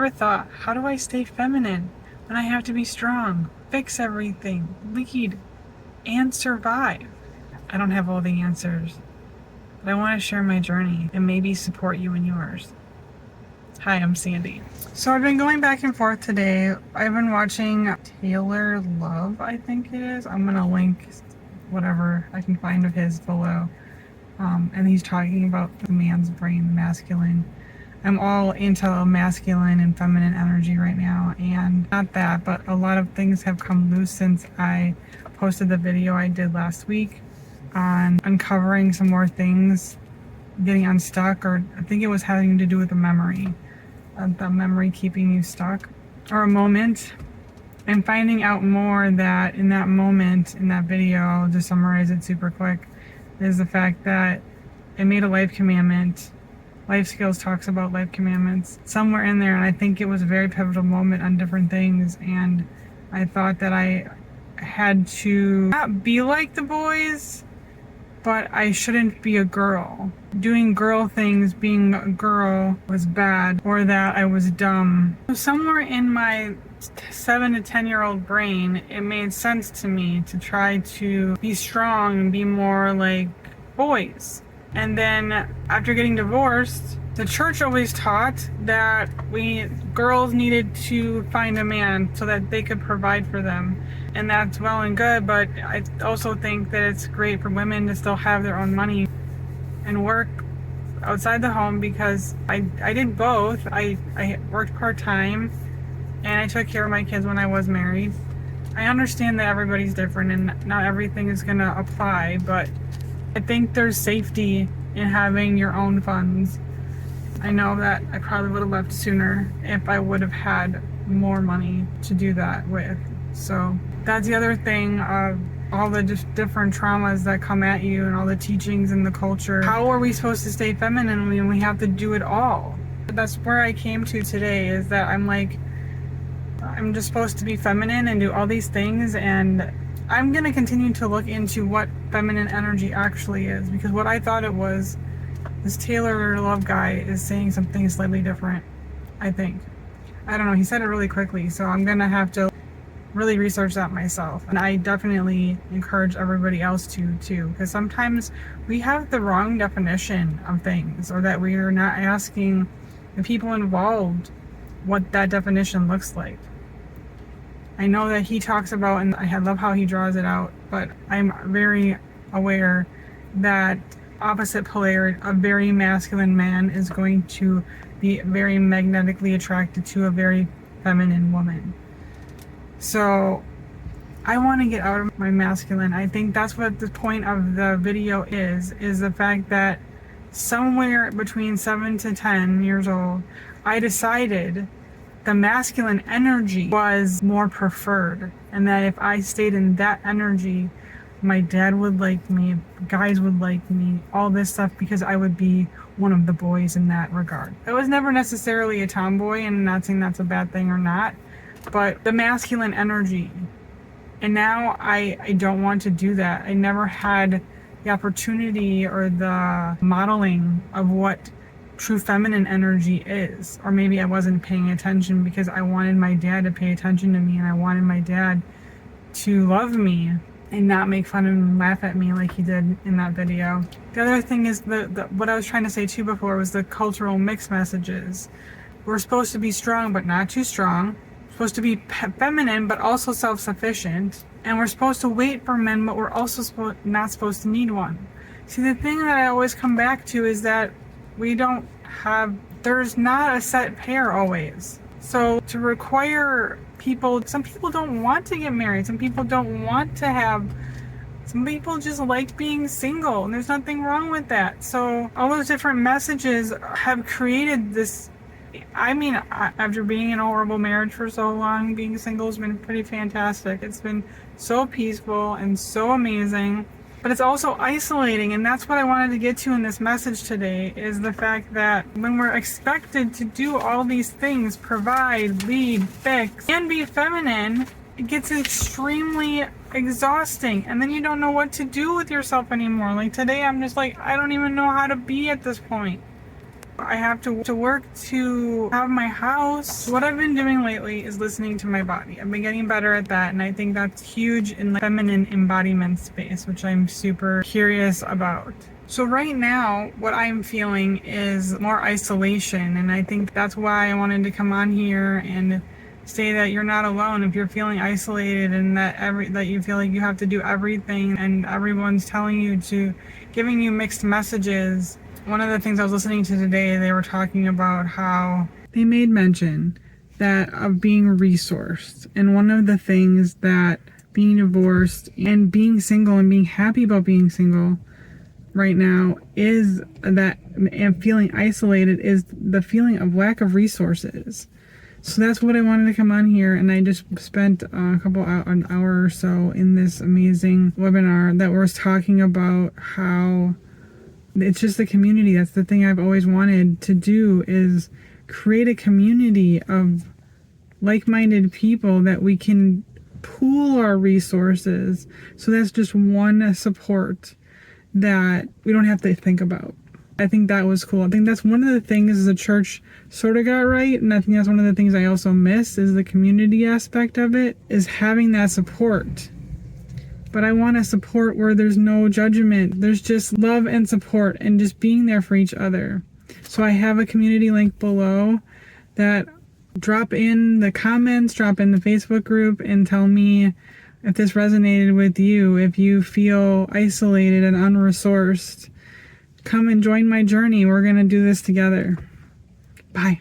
ever thought, how do I stay feminine when I have to be strong, fix everything, lead, and survive? I don't have all the answers, but I want to share my journey and maybe support you in yours. Hi, I'm Sandy. So I've been going back and forth today. I've been watching Taylor Love, I think it is. I'm going to link whatever I can find of his below. And he's talking about the man's brain, the masculine. I'm all into masculine and feminine energy right now, and not that, but a lot of things have come loose since I posted the video I did last week on uncovering some more things, getting unstuck, or I think it was having to do with the memory keeping you stuck, or a moment, and finding out more that in that moment, in that video, I'll just summarize it super quick, is the fact that it made a life commandment. Life Skills talks about life commandments somewhere in there, and I think it was a very pivotal moment on different things, and I thought that I had to not be like the boys, but I shouldn't be a girl. Doing girl things, being a girl was bad, or that I was dumb. So somewhere in my 7 to 10-year-old brain, it made sense to me to try to be strong and be more like boys. And then after getting divorced, the church always taught that girls needed to find a man so that they could provide for them. And that's well and good, but I also think that it's great for women to still have their own money and work outside the home, because I did both. I worked part-time and I took care of my kids when I was married. I understand that everybody's different and not everything is gonna apply, but I think there's safety in having your own funds. I know that I probably would have left sooner if I would have had more money to do that with. So that's the other thing of all the different traumas that come at you and all the teachings and the culture. How are we supposed to stay feminine when we have to do it all? That's where I came to today, is that I'm just supposed to be feminine and do all these things, and I'm going to continue to look into what feminine energy actually is, because what I thought it was, this Taylor Love guy is saying something slightly different, I think. I don't know, he said it really quickly, so I'm going to have to really research that myself. And I definitely encourage everybody else to too, because sometimes we have the wrong definition of things, or that we are not asking the people involved what that definition looks like. I know that he talks about, and I love how he draws it out, but I'm very aware that opposite polarity, a very masculine man is going to be very magnetically attracted to a very feminine woman. So I want to get out of my masculine. I think that's what the point of the video is the fact that somewhere between 7 to 10 years old, I decided the masculine energy was more preferred, and that if I stayed in that energy, my dad would like me, guys would like me, all this stuff, because I would be one of the boys in that regard. I was never necessarily a tomboy, and I'm not saying that's a bad thing or not, but the masculine energy. And now I don't want to do that. I never had the opportunity or the modeling of what true feminine energy is, or maybe I wasn't paying attention because I wanted my dad to pay attention to me, and I wanted my dad to love me and not make fun of me and laugh at me like he did in that video. The other thing is what I was trying to say too before was the cultural mixed messages. We're supposed to be strong but not too strong, we're supposed to be feminine but also self-sufficient, and we're supposed to wait for men but we're also not supposed to need one. See, the thing that I always come back to is that there's not a set pair always. So to require people, some people don't want to get married, some people don't want to some people just like being single, and there's nothing wrong with that. So all those different messages have created this, after being in a horrible marriage for so long, being single has been pretty fantastic. It's been so peaceful and so amazing. But it's also isolating, and that's what I wanted to get to in this message today, is the fact that when we're expected to do all these things, provide, lead, fix, and be feminine, it gets extremely exhausting, and then you don't know what to do with yourself anymore. Like today, I'm just like, I don't even know how to be at this point. I have to work to have my house. What I've been doing lately is listening to my body. I've been getting better at that, and I think that's huge in the feminine embodiment space, which I'm super curious about. So right now, what I'm feeling is more isolation, and I think that's why I wanted to come on here and say that you're not alone if you're feeling isolated, and that you feel like you have to do everything and everyone's telling you to, giving you mixed messages. One of the things I was listening to today, they were talking about how they made mention that of being resourced, and one of the things that being divorced and being single and being happy about being single right now is that, and feeling isolated is the feeling of lack of resources. So that's what I wanted to come on here, and I just spent an hour or so in this amazing webinar that was talking about how it's just a community. That's the thing I've always wanted to do, is create a community of like-minded people that we can pool our resources. So that's just one support that we don't have to think about. I think that was cool. I think that's one of the things the church sort of got right, and I think that's one of the things I also miss is the community aspect of it, is having that support. But I want to support where there's no judgment. There's just love and support and just being there for each other. So I have a community link below that drop in the comments, drop in the Facebook group, and tell me if this resonated with you. If you feel isolated and unresourced, come and join my journey. We're going to do this together. Bye.